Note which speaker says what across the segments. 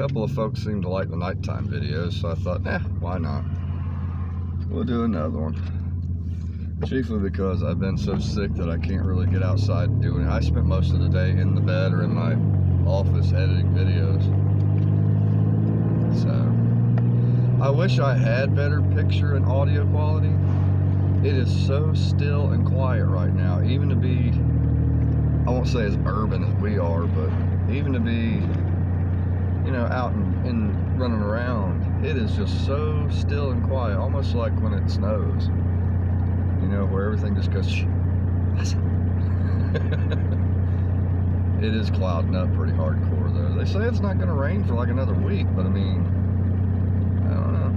Speaker 1: couple of folks seem to like the nighttime videos, so I thought, why not? We'll do another one. Chiefly because I've been so sick that I can't really get outside and do it. I spent most of the day in the bed or in my office editing videos. So, I wish I had better picture and audio quality. It is so still and quiet right now, even to be, I won't say as urban as we are, but even to be, you know, out and running around, it is just so still and quiet, almost like when it snows, you know, where everything just goes, shh, listen. It is clouding up pretty hardcore though. They say it's not going to rain for like another week, but I mean, I don't know.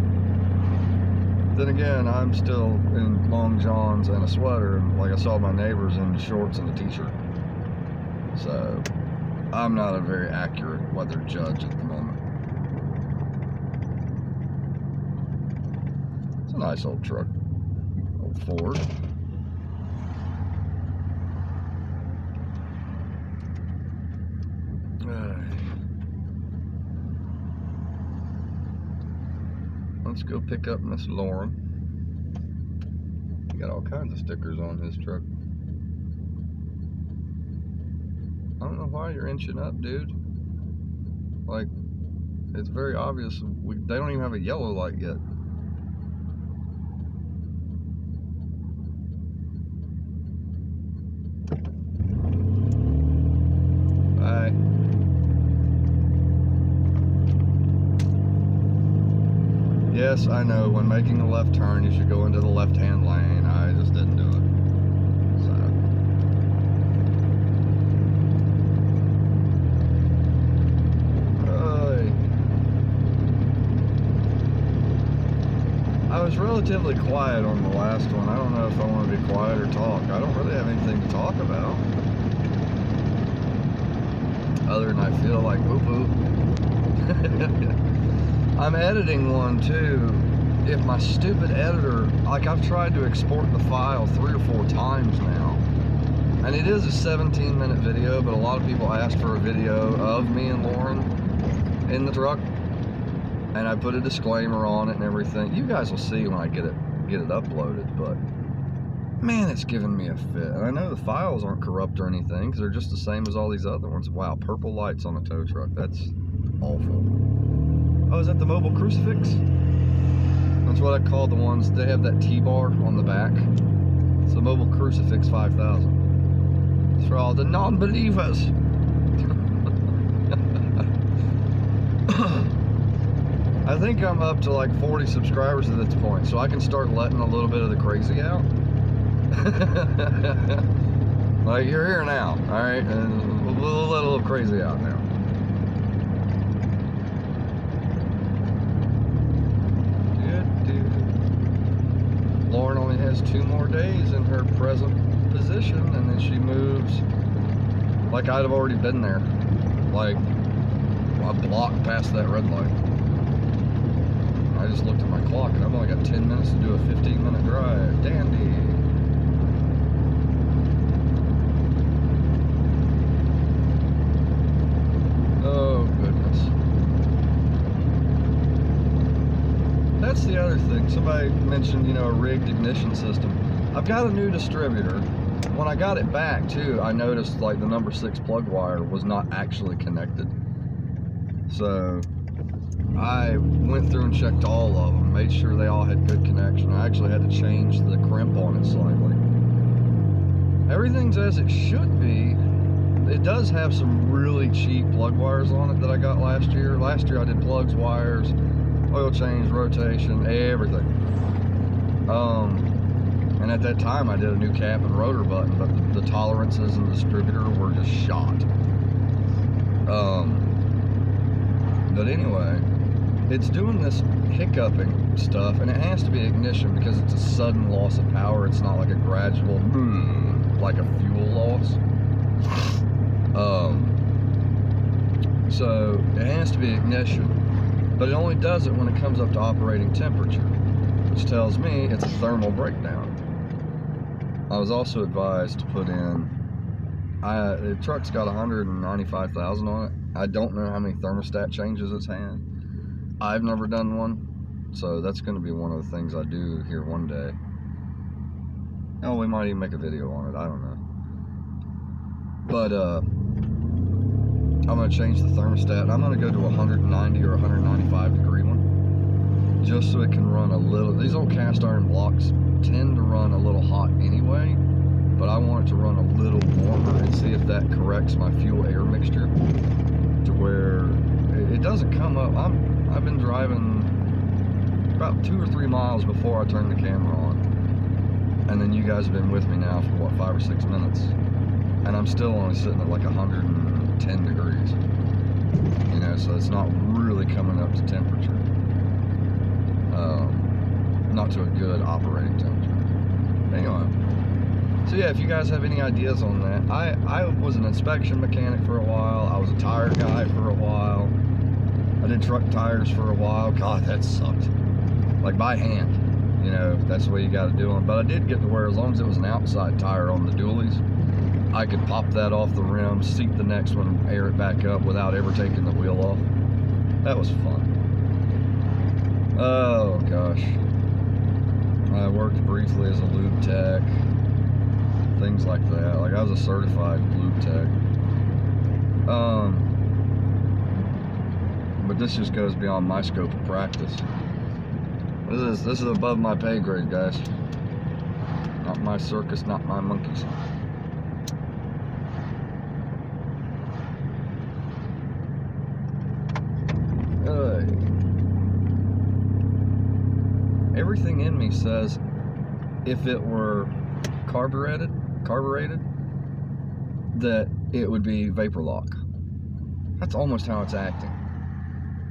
Speaker 1: Then again, I'm still in long johns and a sweater, and like I saw my neighbors in shorts and a t-shirt. So, I'm not a very accurate weather judge at the moment. It's a nice old truck. Old Ford. Let's go pick up Miss Lauren. He got all kinds of stickers on his truck. I don't know why you're inching up, dude. Like, it's very obvious. They don't even have a yellow light yet. Bye. Yes, I know, when making a left turn, you should go into the left-hand lane. I just didn't do it. So. I was relatively quiet on the last one. I don't know if I want to be quiet or talk. I don't really have anything to talk about. Other than I feel like poo-poo. I'm editing one too. If my stupid editor, like I've tried to export the file 3 or 4 times now, and it is a 17-minute video, but a lot of people asked for a video of me and Lauren in the truck, and I put a disclaimer on it and everything. You guys will see when I get it uploaded, but man, it's giving me a fit. And I know the files aren't corrupt or anything, because they're just the same as all these other ones. Wow, purple lights on a tow truck. That's awful. Oh, is that the mobile crucifix? That's what I call the ones, they have that T-bar on the back. It's the mobile crucifix 5000. It's for all the non-believers. I think I'm up to like 40 subscribers at this point, so I can start letting a little bit of the crazy out. Like, you're here now, alright? And we'll let a little crazy out now. Lauren only has 2 more days in her present position, and then she moves like I'd have already been there, like a block past that red light. I just looked at my clock and I've only got 10 minutes to do a 15-minute drive. Dandy. Oh goodness. That's the other thing. Somebody mentioned, you know, a rigged ignition system. I've got a new distributor. When I got it back too, I noticed like the number 6 plug wire was not actually connected. So I went through and checked all of them, made sure they all had good connection. I actually had to change the crimp on it slightly. Everything's as it should be. It does have some really cheap plug wires on it that I got last year. Last year I did plugs, wires, oil change, rotation, everything. And at that time I did a new cap and rotor button, but the tolerances in the distributor were just shot. But anyway, it's doing this hiccuping stuff, and it has to be ignition because it's a sudden loss of power. It's not like a gradual, like a fuel loss. So it has to be ignition, but it only does it when it comes up to operating temperature, which tells me it's a thermal breakdown. I was also advised to put in The truck's got 195,000 on it. I don't know how many thermostat changes it's had. I've never done one, so that's going to be one of the things I do here one day. Oh, we might even make a video on it. I don't know. But I'm going to change the thermostat. I'm going to go to 190 or 195 degree one, just so it can run a little. These old cast iron blocks tend to run a little hot anyway, but I want it to run a little warmer and see if that corrects my fuel air mixture to where it doesn't come up. I've been driving about 2 or 3 miles before I turned the camera on, and then you guys have been with me now for what, 5 or 6 minutes, and I'm still only sitting at like 110 degrees, you know, so it's not really coming up to temperature, not to a good operating temperature. Anyway, so yeah, if you guys have any ideas on that, I was an inspection mechanic for a while. I was a tire guy for a while. I did truck tires for a while. God, that sucked. Like by hand, you know, that's the way you got to do them. But I did get to where, as long as it was an outside tire on the dualies, I could pop that off the rim, seat the next one, air it back up without ever taking the wheel off. That was fun. Oh gosh. I worked briefly as a lube tech, things like that. Like I was a certified lube tech. But this just goes beyond my scope of practice. This is above my pay grade, guys. Not my circus, not my monkeys. Everything in me says if it were carbureted, that it would be vapor lock. That's almost how it's acting.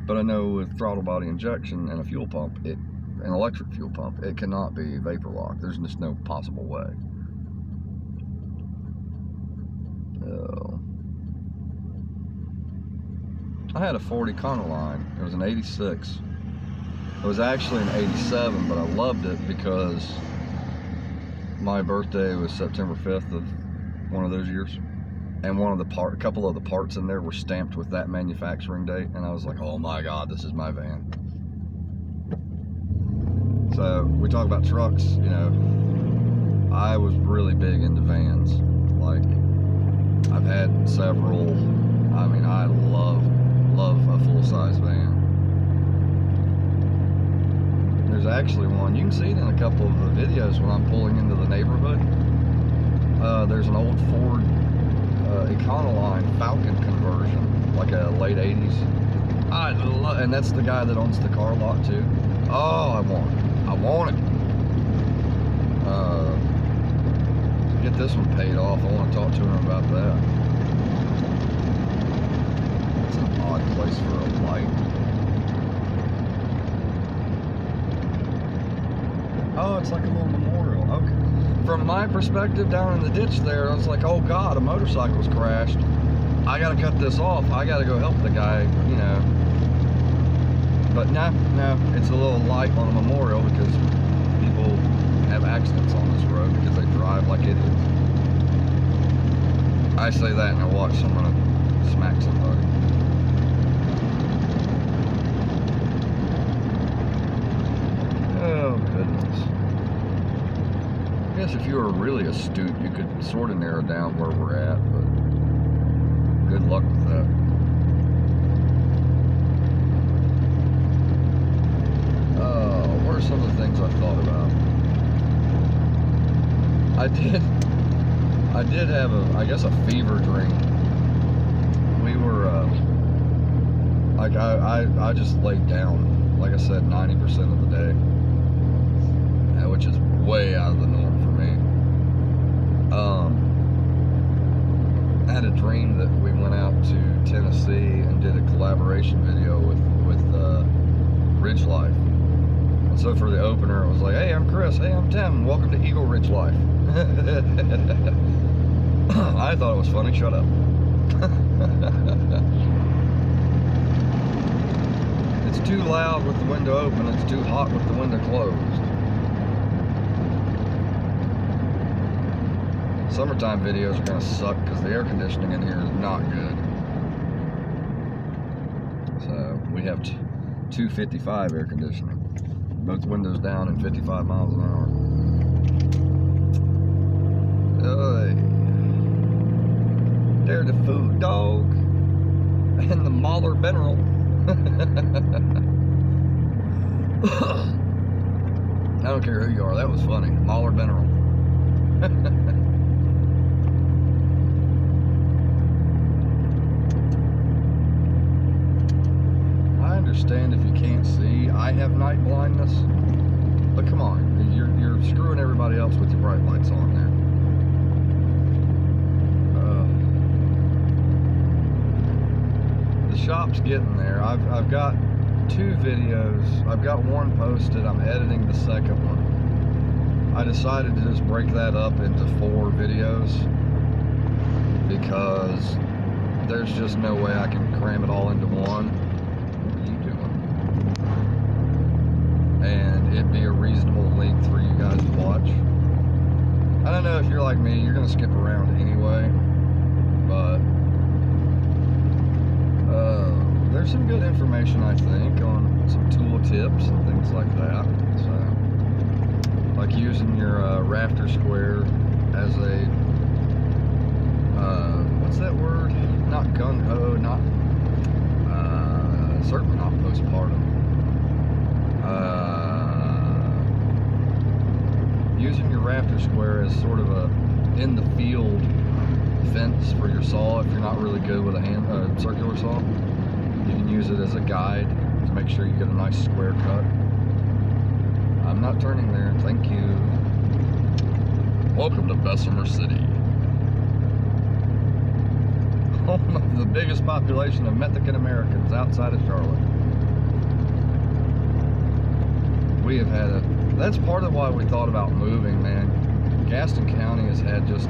Speaker 1: But I know with throttle body injection and a fuel pump, an electric fuel pump, it cannot be vapor lock. There's just no possible way. Oh. I had a 40 Econoline. It was an 86. It was actually an 87, but I loved it because my birthday was September 5th of one of those years. And a couple of the parts in there were stamped with that manufacturing date, and I was like, oh my God, this is my van. So we talk about trucks, you know, I was really big into vans. Like, I've had several. I mean, I love a full-size van. There's actually one, you can see it in a couple of the videos when I'm pulling into the neighborhood. There's an old Ford Econoline Falcon conversion, like a late 80s. And that's the guy that owns the car lot too. Oh, I want it. Get this one paid off. I want to talk to him about that. It's an odd place for a light. Oh, it's like a little memorial. Okay. From my perspective, down in the ditch there, I was like, oh God, a motorcycle's crashed. I gotta cut this off. I gotta go help the guy, you know. But no, it's a little light on a memorial because people have accidents on this road because they drive like idiots. I say that and I watch someone smack somebody. Oh goodness. I guess if you were really astute, you could sort of narrow down where we're at, but good luck with that. What are some of the things I thought about? I did have I guess a fever dream. We were, like I just laid down, like I said, 90% of the day, which is way out of the norm for me. I had a dream that we went out to Tennessee and did a collaboration video with Ridge Life. And so for the opener, it was like, hey, I'm Chris. Hey, I'm Tim. Welcome to Eagle Ridge Life. I thought it was funny. Shut up. It's too loud with the window open. It's too hot with the window closed. Summertime videos are gonna suck because the air conditioning in here is not good. So we have 255 air conditioning, both windows down and 55 miles an hour. There's the food dog and the Mahler Mineral. I don't care who you are, that was funny. Mahler Mineral. I understand if you can't see. I have night blindness, but come on, you're screwing everybody else with your bright lights on there. The shop's getting there. I've got 2 videos. I've got one posted. I'm editing the second one. I decided to just break that up into 4 videos because there's just no way I can cram it all into one. What are you doing? And it'd be a reasonable length for you guys to watch. I don't know if you're like me, you're gonna skip around anyway, but there's some good information, I think, on some tool tips and things like that. So, like using your rafter square as a, what's that word? Not gung-ho, not, certainly not postpartum. Using your rafter square as sort of a in-the-field fence for your saw if you're not really good with a circular saw. You can use it as a guide to make sure you get a nice square cut. I'm not turning there, thank you. Welcome to Bessemer City. Home of the biggest population of Mexican Americans outside of Charlotte. We have had that's part of why we thought about moving, man. Gaston County has had just,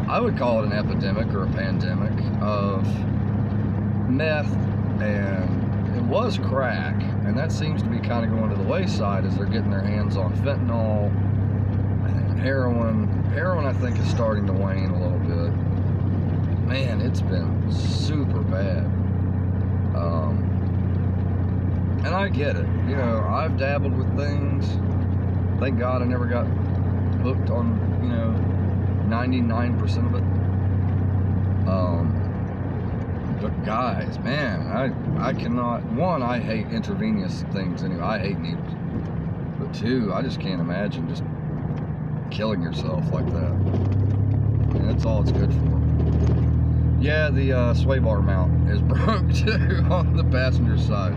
Speaker 1: I would call it an epidemic or a pandemic of meth, and it was crack, and that seems to be kind of going to the wayside as they're getting their hands on fentanyl and heroin. Heroin, I think, is starting to wane a little bit. Man, it's been super bad. And I get it. You know, I've dabbled with things. Thank God I never got hooked on, 99% of it. But guys, man, I cannot, 1, I hate intravenous things anyway. I hate needles. But 2, I just can't imagine just killing yourself like that. I mean, that's all it's good for. Yeah, the sway bar mount is broke too on the passenger side.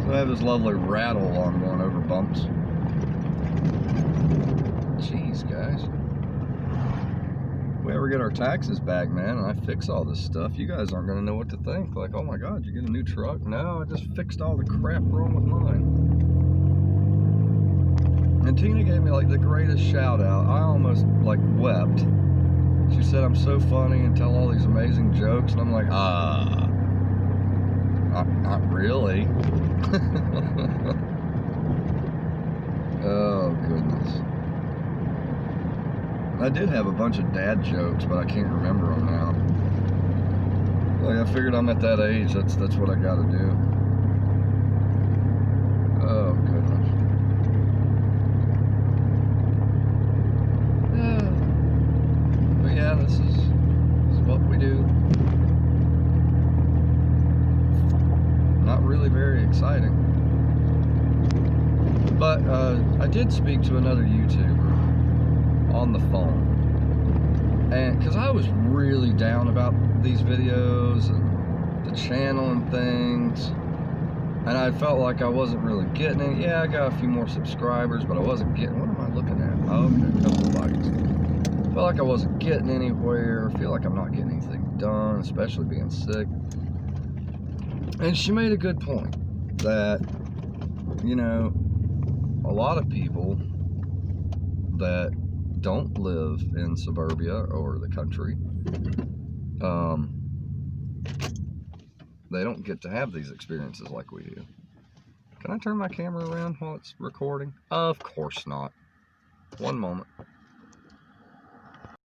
Speaker 1: So I have this lovely rattle while I'm going over bumps. Jeez, guys. If we ever get our taxes back, man, and I fix all this stuff, you guys aren't going to know what to think. Like, oh my God, you get a new truck? No, I just fixed all the crap wrong with mine. And Tina gave me like the greatest shout out. I almost like wept. She said I'm so funny and tell all these amazing jokes, and I'm like, not really. Oh goodness. I did have a bunch of dad jokes, but I can't remember them now. Like, I figured I'm at that age, that's what I gotta do. Oh goodness. Yeah. But yeah, this is what we do. Not really very exciting. But I did speak to another YouTuber on the phone, and because I was really down about these videos and the channel and things, and I felt like I wasn't really getting it. Yeah, I got a few more subscribers, but I wasn't getting, what am I looking at? Oh, okay, a couple of likes. Felt like I wasn't getting anywhere. I feel like I'm not getting anything done, especially being sick. And she made a good point that, a lot of people that don't live in suburbia or the country, they don't get to have these experiences like we do. Can I turn my camera around while it's recording? Of course not. One moment.